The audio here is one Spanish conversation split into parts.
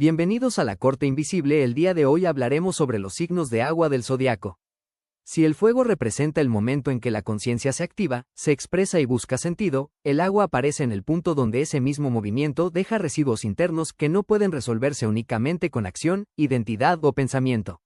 Bienvenidos a la Corte Invisible. El día de hoy hablaremos sobre los signos de agua del zodiaco. Si el fuego representa el momento en que la conciencia se activa, se expresa y busca sentido, el agua aparece en el punto donde ese mismo movimiento deja residuos internos que no pueden resolverse únicamente con acción, identidad o pensamiento.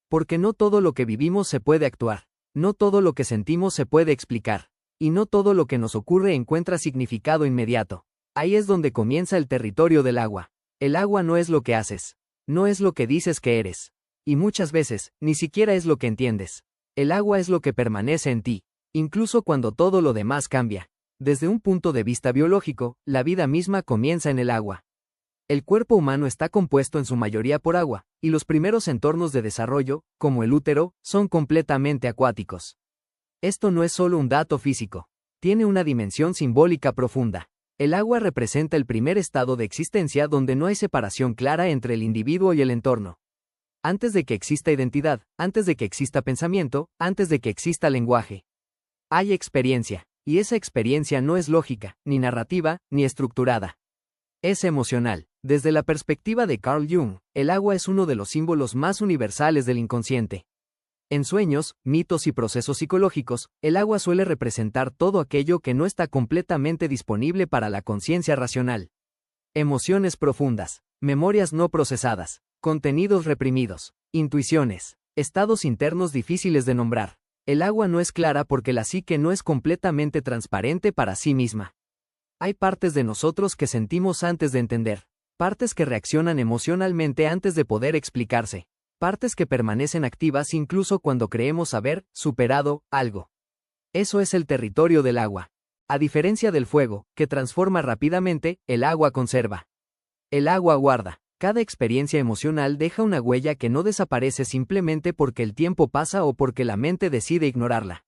Porque no todo lo que vivimos se puede actuar, no todo lo que sentimos se puede explicar, y no todo lo que nos ocurre encuentra significado inmediato. Ahí es donde comienza el territorio del agua. El agua no es lo que haces, no es lo que dices que eres, y muchas veces, ni siquiera es lo que entiendes. El agua es lo que permanece en ti, incluso cuando todo lo demás cambia. Desde un punto de vista biológico, la vida misma comienza en el agua. El cuerpo humano está compuesto en su mayoría por agua, y los primeros entornos de desarrollo, como el útero, son completamente acuáticos. Esto no es solo un dato físico, tiene una dimensión simbólica profunda. El agua representa el primer estado de existencia donde no hay separación clara entre el individuo y el entorno. Antes de que exista identidad, antes de que exista pensamiento, antes de que exista lenguaje. Hay experiencia, y esa experiencia no es lógica, ni narrativa, ni estructurada. Es emocional. Desde la perspectiva de Carl Jung, el agua es uno de los símbolos más universales del inconsciente. En sueños, mitos y procesos psicológicos, el agua suele representar todo aquello que no está completamente disponible para la conciencia racional. Emociones profundas, memorias no procesadas, contenidos reprimidos, intuiciones, estados internos difíciles de nombrar. El agua no es clara porque la psique no es completamente transparente para sí misma. Hay partes de nosotros que sentimos antes de entender, partes que reaccionan emocionalmente antes de poder explicarse. Partes que permanecen activas incluso cuando creemos haber superado algo. Eso es el territorio del agua. A diferencia del fuego, que transforma rápidamente, el agua conserva. El agua guarda. Cada experiencia emocional deja una huella que no desaparece simplemente porque el tiempo pasa o porque la mente decide ignorarla.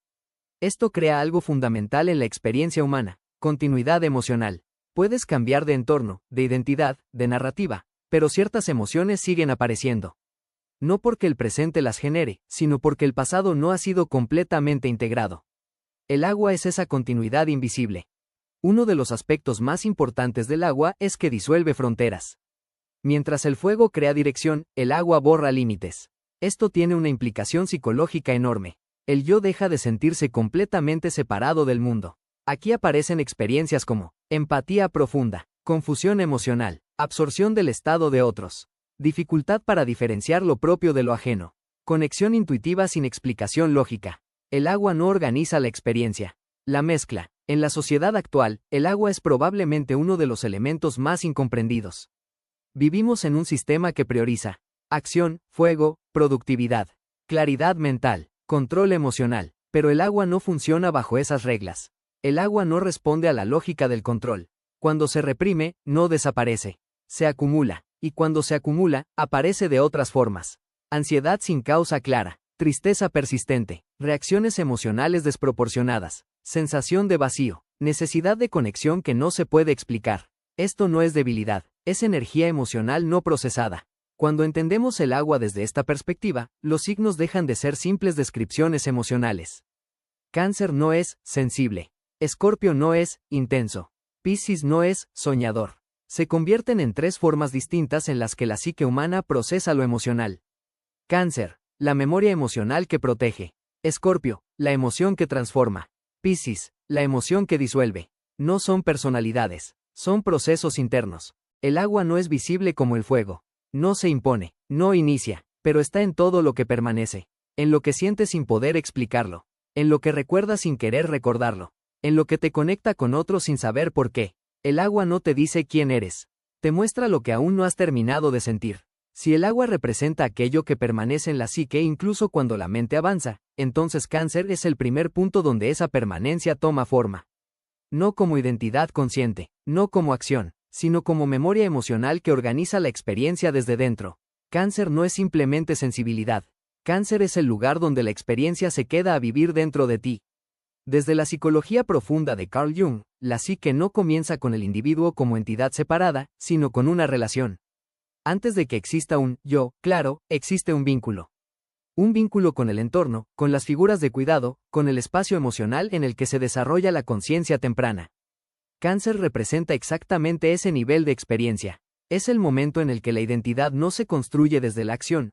Esto crea algo fundamental en la experiencia humana: continuidad emocional. Puedes cambiar de entorno, de identidad, de narrativa, pero ciertas emociones siguen apareciendo. No porque el presente las genere, sino porque el pasado no ha sido completamente integrado. El agua es esa continuidad invisible. Uno de los aspectos más importantes del agua es que disuelve fronteras. Mientras el fuego crea dirección, el agua borra límites. Esto tiene una implicación psicológica enorme. El yo deja de sentirse completamente separado del mundo. Aquí aparecen experiencias como empatía profunda, confusión emocional, absorción del estado de otros. Dificultad para diferenciar lo propio de lo ajeno. Conexión intuitiva sin explicación lógica. El agua no organiza la experiencia. La mezcla. En la sociedad actual, el agua es probablemente uno de los elementos más incomprendidos. Vivimos en un sistema que prioriza acción, fuego, productividad, claridad mental, control emocional, pero el agua no funciona bajo esas reglas. El agua no responde a la lógica del control. Cuando se reprime, no desaparece. Se acumula. Y cuando se acumula, aparece de otras formas. Ansiedad sin causa clara, tristeza persistente, reacciones emocionales desproporcionadas, sensación de vacío, necesidad de conexión que no se puede explicar. Esto no es debilidad, es energía emocional no procesada. Cuando entendemos el agua desde esta perspectiva, los signos dejan de ser simples descripciones emocionales. Cáncer no es sensible. Escorpio no es intenso. Piscis no es soñador. Se convierten en tres formas distintas en las que la psique humana procesa lo emocional. Cáncer, la memoria emocional que protege. Escorpio, la emoción que transforma. Piscis, la emoción que disuelve. No son personalidades, son procesos internos. El agua no es visible como el fuego. No se impone, no inicia, pero está en todo lo que permanece. En lo que sientes sin poder explicarlo. En lo que recuerdas sin querer recordarlo. En lo que te conecta con otros sin saber por qué. El agua no te dice quién eres. Te muestra lo que aún no has terminado de sentir. Si el agua representa aquello que permanece en la psique incluso cuando la mente avanza, entonces Cáncer es el primer punto donde esa permanencia toma forma. No como identidad consciente, no como acción, sino como memoria emocional que organiza la experiencia desde dentro. Cáncer no es simplemente sensibilidad. Cáncer es el lugar donde la experiencia se queda a vivir dentro de ti. Desde la psicología profunda de Carl Jung, la psique no comienza con el individuo como entidad separada, sino con una relación. Antes de que exista un yo, claro, existe un vínculo. Un vínculo con el entorno, con las figuras de cuidado, con el espacio emocional en el que se desarrolla la conciencia temprana. Cáncer representa exactamente ese nivel de experiencia. Es el momento en el que la identidad no se construye desde la acción,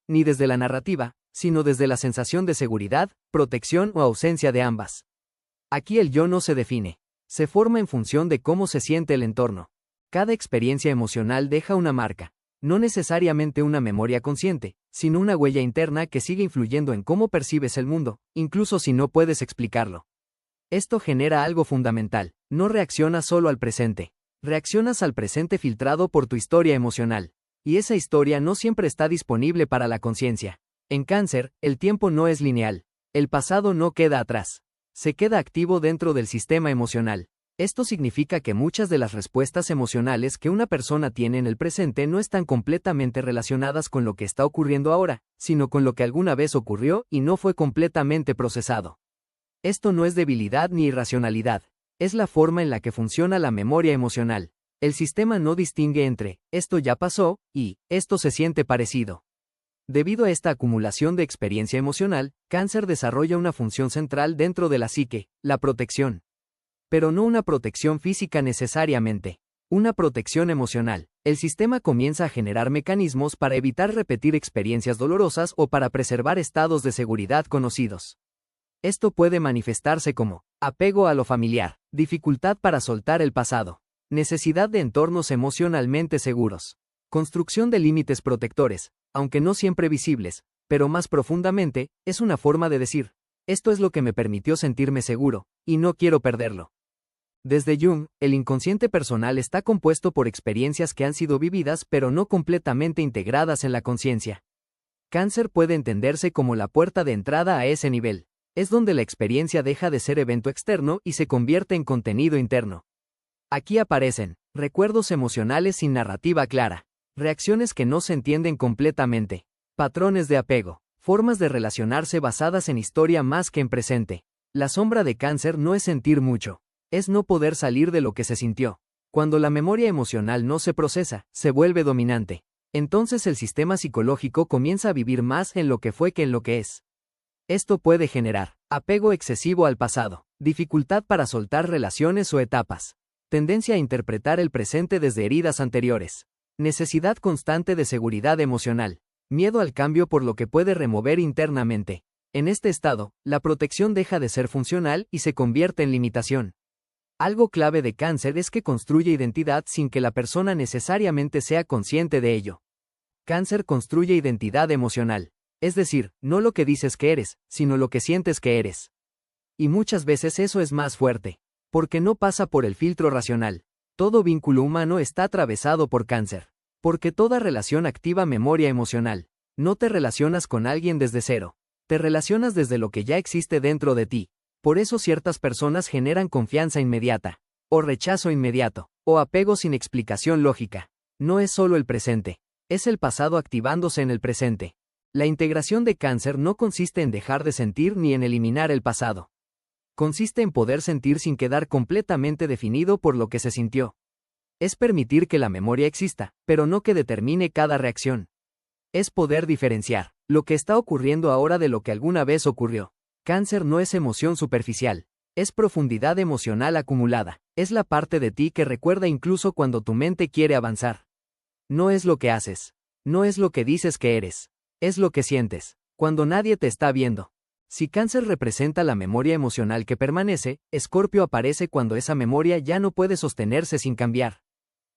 ni desde la narrativa, sino desde la sensación de seguridad, protección o ausencia de ambas. Aquí el yo no se define. Se forma en función de cómo se siente el entorno. Cada experiencia emocional deja una marca, no necesariamente una memoria consciente, sino una huella interna que sigue influyendo en cómo percibes el mundo, incluso si no puedes explicarlo. Esto genera algo fundamental. No reaccionas solo al presente. Reaccionas al presente filtrado por tu historia emocional. Y esa historia no siempre está disponible para la conciencia. En Cáncer, el tiempo no es lineal. El pasado no queda atrás. Se queda activo dentro del sistema emocional. Esto significa que muchas de las respuestas emocionales que una persona tiene en el presente no están completamente relacionadas con lo que está ocurriendo ahora, sino con lo que alguna vez ocurrió y no fue completamente procesado. Esto no es debilidad ni irracionalidad. Es la forma en la que funciona la memoria emocional. El sistema no distingue entre esto ya pasó y esto se siente parecido. Debido a esta acumulación de experiencia emocional, Cáncer desarrolla una función central dentro de la psique, la protección. Pero no una protección física necesariamente, una protección emocional. El sistema comienza a generar mecanismos para evitar repetir experiencias dolorosas o para preservar estados de seguridad conocidos. Esto puede manifestarse como apego a lo familiar, dificultad para soltar el pasado, necesidad de entornos emocionalmente seguros, construcción de límites protectores, aunque no siempre visibles, pero más profundamente, es una forma de decir, esto es lo que me permitió sentirme seguro, y no quiero perderlo. Desde Jung, el inconsciente personal está compuesto por experiencias que han sido vividas pero no completamente integradas en la conciencia. Cáncer puede entenderse como la puerta de entrada a ese nivel. Es donde la experiencia deja de ser evento externo y se convierte en contenido interno. Aquí aparecen recuerdos emocionales sin narrativa clara, reacciones que no se entienden completamente, patrones de apego, formas de relacionarse basadas en historia más que en presente. La sombra de Cáncer no es sentir mucho, es no poder salir de lo que se sintió. Cuando la memoria emocional no se procesa, se vuelve dominante. Entonces el sistema psicológico comienza a vivir más en lo que fue que en lo que es. Esto puede generar apego excesivo al pasado, dificultad para soltar relaciones o etapas, tendencia a interpretar el presente desde heridas anteriores, necesidad constante de seguridad emocional, miedo al cambio por lo que puede remover internamente. En este estado, la protección deja de ser funcional y se convierte en limitación. Algo clave de Cáncer es que construye identidad sin que la persona necesariamente sea consciente de ello. Cáncer construye identidad emocional. Es decir, no lo que dices que eres, sino lo que sientes que eres. Y muchas veces eso es más fuerte, porque no pasa por el filtro racional. Todo vínculo humano está atravesado por Cáncer. Porque toda relación activa memoria emocional. No te relacionas con alguien desde cero. Te relacionas desde lo que ya existe dentro de ti. Por eso ciertas personas generan confianza inmediata, o rechazo inmediato, o apego sin explicación lógica. No es solo el presente, es el pasado activándose en el presente. La integración de Cáncer no consiste en dejar de sentir ni en eliminar el pasado. Consiste en poder sentir sin quedar completamente definido por lo que se sintió. Es permitir que la memoria exista, pero no que determine cada reacción. Es poder diferenciar lo que está ocurriendo ahora de lo que alguna vez ocurrió. Cáncer no es emoción superficial. Es profundidad emocional acumulada. Es la parte de ti que recuerda incluso cuando tu mente quiere avanzar. No es lo que haces. No es lo que dices que eres. Es lo que sientes, cuando nadie te está viendo. Si Cáncer representa la memoria emocional que permanece, Escorpio aparece cuando esa memoria ya no puede sostenerse sin cambiar.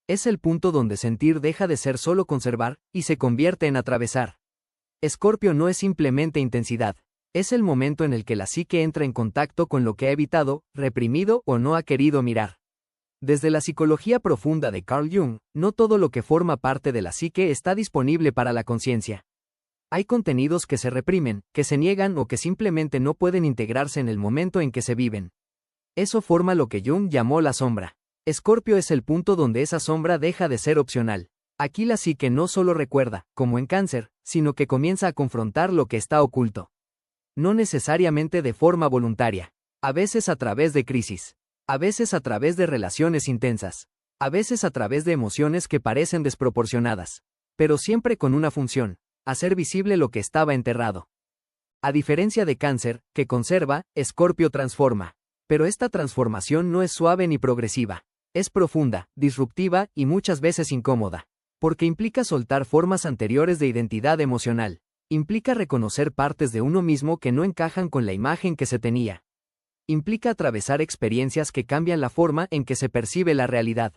Es el punto donde sentir deja de ser solo conservar, y se convierte en atravesar. Escorpio no es simplemente intensidad. Es el momento en el que la psique entra en contacto con lo que ha evitado, reprimido o no ha querido mirar. Desde la psicología profunda de Carl Jung, no todo lo que forma parte de la psique está disponible para la conciencia. Hay contenidos que se reprimen, que se niegan o que simplemente no pueden integrarse en el momento en que se viven. Eso forma lo que Jung llamó la sombra. Escorpio es el punto donde esa sombra deja de ser opcional. Aquí la psique no solo recuerda, como en Cáncer, sino que comienza a confrontar lo que está oculto. No necesariamente de forma voluntaria. A veces a través de crisis. A veces a través de relaciones intensas. A veces a través de emociones que parecen desproporcionadas. Pero siempre con una función: hacer visible lo que estaba enterrado. A diferencia de Cáncer, que conserva, Escorpio transforma. Pero esta transformación no es suave ni progresiva. Es profunda, disruptiva y muchas veces incómoda. Porque implica soltar formas anteriores de identidad emocional. Implica reconocer partes de uno mismo que no encajan con la imagen que se tenía. Implica atravesar experiencias que cambian la forma en que se percibe la realidad.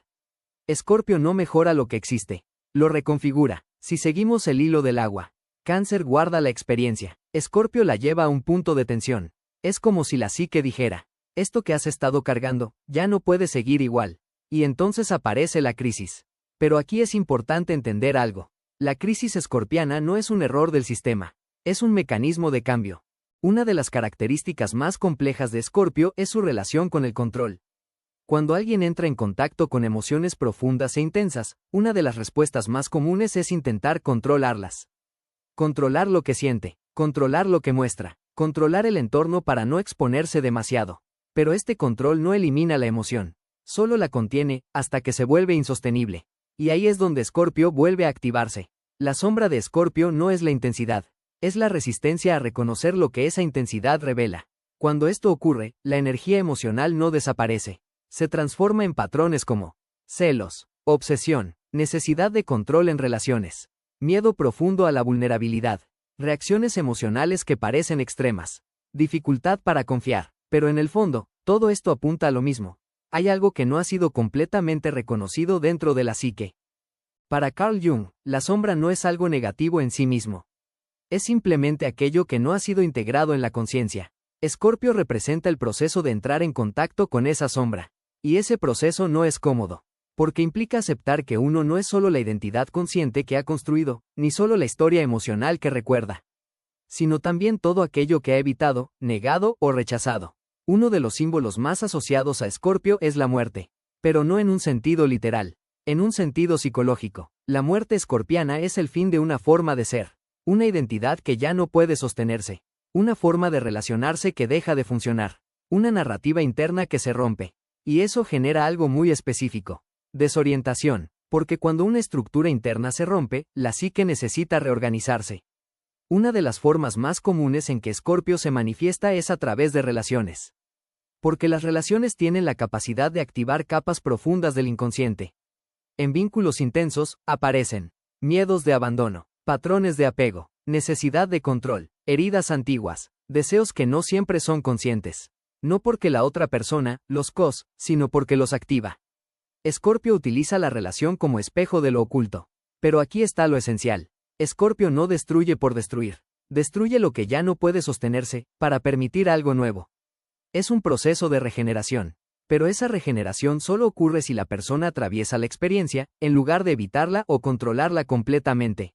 Escorpio no mejora lo que existe. Lo reconfigura. Si seguimos el hilo del agua, Cáncer guarda la experiencia. Escorpio la lleva a un punto de tensión. Es como si la psique dijera, esto que has estado cargando, ya no puede seguir igual. Y entonces aparece la crisis. Pero aquí es importante entender algo. La crisis escorpiana no es un error del sistema. Es un mecanismo de cambio. Una de las características más complejas de Escorpio es su relación con el control. Cuando alguien entra en contacto con emociones profundas e intensas, una de las respuestas más comunes es intentar controlarlas. Controlar lo que siente, controlar lo que muestra, controlar el entorno para no exponerse demasiado. Pero este control no elimina la emoción, solo la contiene, hasta que se vuelve insostenible. Y ahí es donde Escorpio vuelve a activarse. La sombra de Escorpio no es la intensidad, es la resistencia a reconocer lo que esa intensidad revela. Cuando esto ocurre, la energía emocional no desaparece. Se transforma en patrones como celos, obsesión, necesidad de control en relaciones, miedo profundo a la vulnerabilidad, reacciones emocionales que parecen extremas, dificultad para confiar. Pero en el fondo, todo esto apunta a lo mismo. Hay algo que no ha sido completamente reconocido dentro de la psique. Para Carl Jung, la sombra no es algo negativo en sí mismo. Es simplemente aquello que no ha sido integrado en la conciencia. Escorpio representa el proceso de entrar en contacto con esa sombra. Y ese proceso no es cómodo, porque implica aceptar que uno no es solo la identidad consciente que ha construido, ni solo la historia emocional que recuerda, sino también todo aquello que ha evitado, negado o rechazado. Uno de los símbolos más asociados a Escorpio es la muerte, pero no en un sentido literal, en un sentido psicológico. La muerte escorpiana es el fin de una forma de ser, una identidad que ya no puede sostenerse, una forma de relacionarse que deja de funcionar, una narrativa interna que se rompe. Y eso genera algo muy específico. Desorientación, porque cuando una estructura interna se rompe, la psique necesita reorganizarse. Una de las formas más comunes en que Escorpio se manifiesta es a través de relaciones. Porque las relaciones tienen la capacidad de activar capas profundas del inconsciente. En vínculos intensos, aparecen miedos de abandono, patrones de apego, necesidad de control, heridas antiguas, deseos que no siempre son conscientes. No porque la otra persona los cause, sino porque los activa. Escorpio utiliza la relación como espejo de lo oculto. Pero aquí está lo esencial. Escorpio no destruye por destruir. Destruye lo que ya no puede sostenerse, para permitir algo nuevo. Es un proceso de regeneración. Pero esa regeneración solo ocurre si la persona atraviesa la experiencia, en lugar de evitarla o controlarla completamente.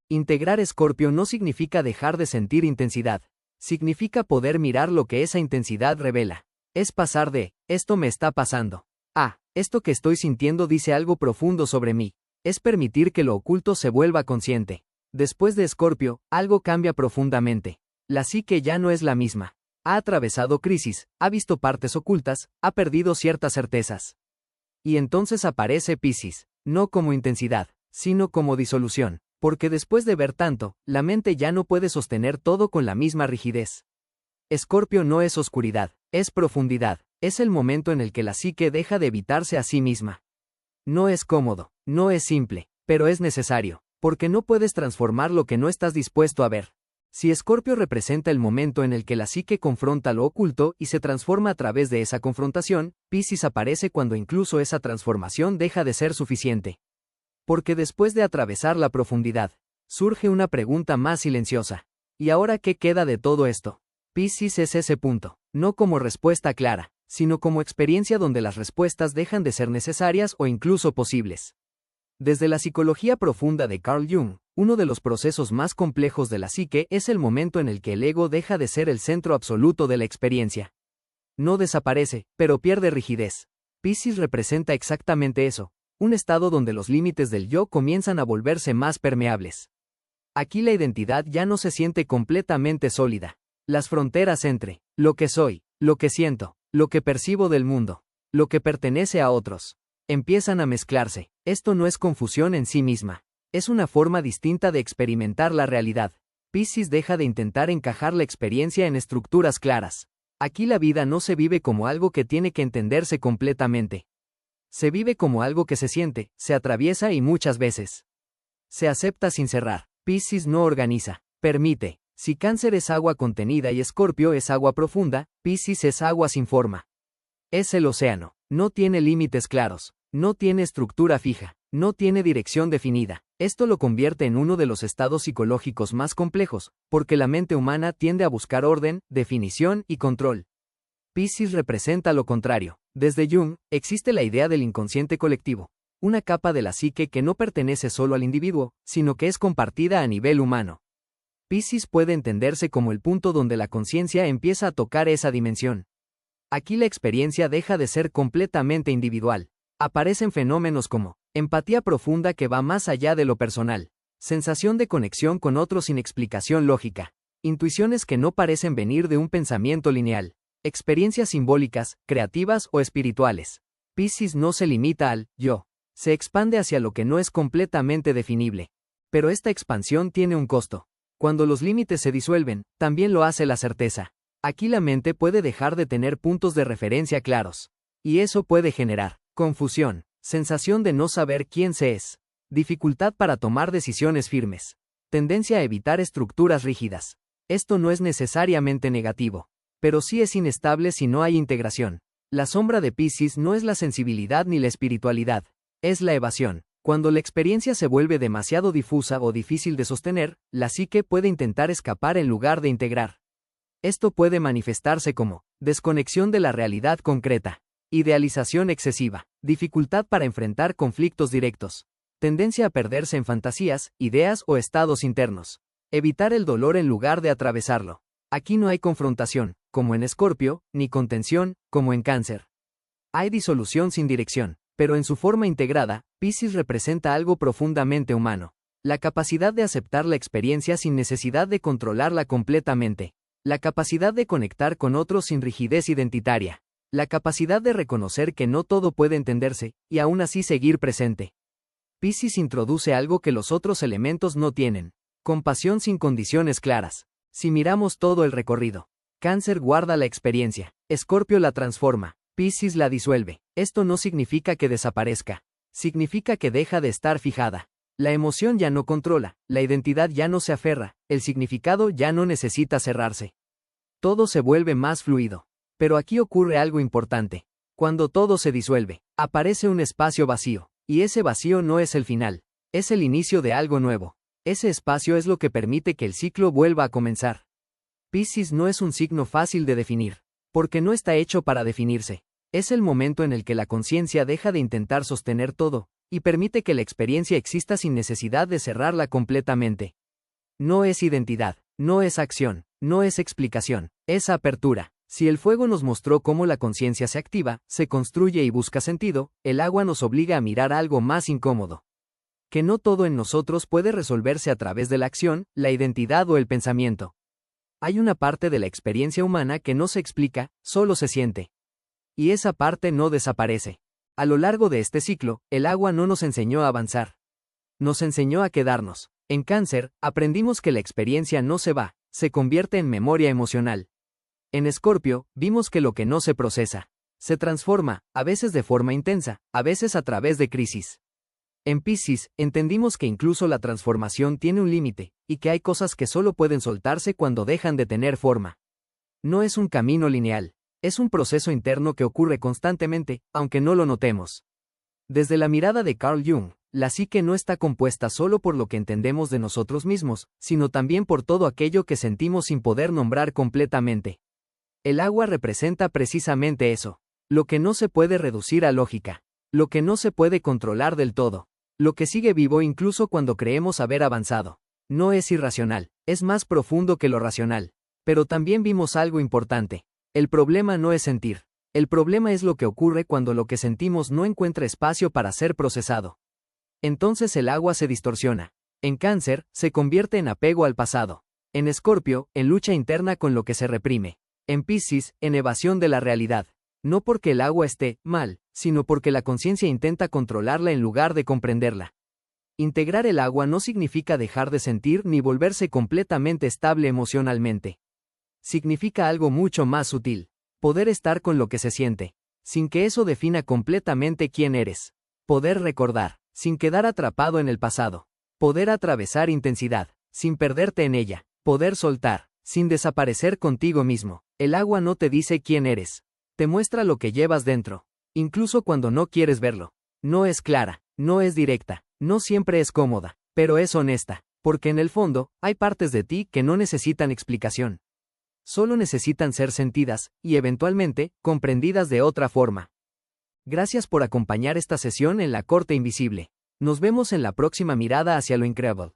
Integrar Escorpio no significa dejar de sentir intensidad. Significa poder mirar lo que esa intensidad revela. Es pasar de, esto me está pasando, a, esto que estoy sintiendo dice algo profundo sobre mí. Es permitir que lo oculto se vuelva consciente. Después de Escorpio, algo cambia profundamente. La psique ya no es la misma. Ha atravesado crisis, ha visto partes ocultas, ha perdido ciertas certezas. Y entonces aparece Piscis, no como intensidad, sino como disolución. Porque después de ver tanto, la mente ya no puede sostener todo con la misma rigidez. Escorpio no es oscuridad, es profundidad, es el momento en el que la psique deja de evitarse a sí misma. No es cómodo, no es simple, pero es necesario, porque no puedes transformar lo que no estás dispuesto a ver. Si Escorpio representa el momento en el que la psique confronta lo oculto y se transforma a través de esa confrontación, Piscis aparece cuando incluso esa transformación deja de ser suficiente. Porque después de atravesar la profundidad, surge una pregunta más silenciosa. ¿Y ahora qué queda de todo esto? Piscis es ese punto, no como respuesta clara, sino como experiencia donde las respuestas dejan de ser necesarias o incluso posibles. Desde la psicología profunda de Carl Jung, uno de los procesos más complejos de la psique es el momento en el que el ego deja de ser el centro absoluto de la experiencia. No desaparece, pero pierde rigidez. Piscis representa exactamente eso. Un estado donde los límites del yo comienzan a volverse más permeables. Aquí la identidad ya no se siente completamente sólida. Las fronteras entre lo que soy, lo que siento, lo que percibo del mundo, lo que pertenece a otros, empiezan a mezclarse. Esto no es confusión en sí misma. Es una forma distinta de experimentar la realidad. Piscis deja de intentar encajar la experiencia en estructuras claras. Aquí la vida no se vive como algo que tiene que entenderse completamente. Se vive como algo que se siente, se atraviesa y muchas veces se acepta sin cerrar. Piscis no organiza, permite. Si Cáncer es agua contenida y Escorpio es agua profunda, Piscis es agua sin forma. Es el océano. No tiene límites claros. No tiene estructura fija. No tiene dirección definida. Esto lo convierte en uno de los estados psicológicos más complejos, porque la mente humana tiende a buscar orden, definición y control. Piscis representa lo contrario. Desde Jung, existe la idea del inconsciente colectivo, una capa de la psique que no pertenece solo al individuo, sino que es compartida a nivel humano. Piscis puede entenderse como el punto donde la conciencia empieza a tocar esa dimensión. Aquí la experiencia deja de ser completamente individual. Aparecen fenómenos como empatía profunda que va más allá de lo personal, sensación de conexión con otros sin explicación lógica, intuiciones que no parecen venir de un pensamiento lineal, experiencias simbólicas, creativas o espirituales. Piscis no se limita al yo, se expande hacia lo que no es completamente definible. Pero esta expansión tiene un costo. Cuando los límites se disuelven, también lo hace la certeza. Aquí la mente puede dejar de tener puntos de referencia claros. Y eso puede generar confusión, sensación de no saber quién se es, dificultad para tomar decisiones firmes, tendencia a evitar estructuras rígidas. Esto no es necesariamente negativo, pero sí es inestable si no hay integración. La sombra de Piscis no es la sensibilidad ni la espiritualidad, es la evasión. Cuando la experiencia se vuelve demasiado difusa o difícil de sostener, la psique puede intentar escapar en lugar de integrar. Esto puede manifestarse como desconexión de la realidad concreta, idealización excesiva, dificultad para enfrentar conflictos directos, tendencia a perderse en fantasías, ideas o estados internos, evitar el dolor en lugar de atravesarlo. Aquí no hay confrontación, como en Escorpio, ni contención, como en Cáncer. Hay disolución sin dirección. Pero en su forma integrada, Piscis representa algo profundamente humano. La capacidad de aceptar la experiencia sin necesidad de controlarla completamente. La capacidad de conectar con otros sin rigidez identitaria. La capacidad de reconocer que no todo puede entenderse, y aún así seguir presente. Piscis introduce algo que los otros elementos no tienen. Compasión sin condiciones claras. Si miramos todo el recorrido, Cáncer guarda la experiencia, Escorpio la transforma. Piscis la disuelve. Esto no significa que desaparezca. Significa que deja de estar fijada. La emoción ya no controla, la identidad ya no se aferra, el significado ya no necesita cerrarse. Todo se vuelve más fluido. Pero aquí ocurre algo importante. Cuando todo se disuelve, aparece un espacio vacío, y ese vacío no es el final, es el inicio de algo nuevo. Ese espacio es lo que permite que el ciclo vuelva a comenzar. Piscis no es un signo fácil de definir, porque no está hecho para definirse. Es el momento en el que la conciencia deja de intentar sostener todo, y permite que la experiencia exista sin necesidad de cerrarla completamente. No es identidad, no es acción, no es explicación, es apertura. Si el fuego nos mostró cómo la conciencia se activa, se construye y busca sentido, el agua nos obliga a mirar algo más incómodo. Que no todo en nosotros puede resolverse a través de la acción, la identidad o el pensamiento. Hay una parte de la experiencia humana que no se explica, solo se siente. Y esa parte no desaparece. A lo largo de este ciclo, el agua no nos enseñó a avanzar. Nos enseñó a quedarnos. En Cáncer, aprendimos que la experiencia no se va, se convierte en memoria emocional. En Escorpio, vimos que lo que no se procesa, se transforma, a veces de forma intensa, a veces a través de crisis. En Piscis, entendimos que incluso la transformación tiene un límite, y que hay cosas que solo pueden soltarse cuando dejan de tener forma. No es un camino lineal. Es un proceso interno que ocurre constantemente, aunque no lo notemos. Desde la mirada de Carl Jung, la psique no está compuesta solo por lo que entendemos de nosotros mismos, sino también por todo aquello que sentimos sin poder nombrar completamente. El agua representa precisamente eso. Lo que no se puede reducir a lógica. Lo que no se puede controlar del todo. Lo que sigue vivo incluso cuando creemos haber avanzado. No es irracional, es más profundo que lo racional. Pero también vimos algo importante. El problema no es sentir. El problema es lo que ocurre cuando lo que sentimos no encuentra espacio para ser procesado. Entonces el agua se distorsiona. En Cáncer, se convierte en apego al pasado. En Escorpio, en lucha interna con lo que se reprime. En Piscis, en evasión de la realidad. No porque el agua esté mal, sino porque la conciencia intenta controlarla en lugar de comprenderla. Integrar el agua no significa dejar de sentir ni volverse completamente estable emocionalmente. Significa algo mucho más sutil. Poder estar con lo que se siente. sin que eso defina completamente quién eres. Poder recordar, sin quedar atrapado en el pasado. Poder atravesar intensidad, sin perderte en ella. Poder soltar, sin desaparecer contigo mismo. El agua no te dice quién eres. Te muestra lo que llevas dentro, incluso cuando no quieres verlo. No es clara, no es directa, no siempre es cómoda, pero es honesta, porque en el fondo, hay partes de ti que no necesitan explicación. Solo necesitan ser sentidas, y eventualmente, comprendidas de otra forma. Gracias por acompañar esta sesión en La Corte Invisible. Nos vemos en la próxima mirada hacia lo increíble.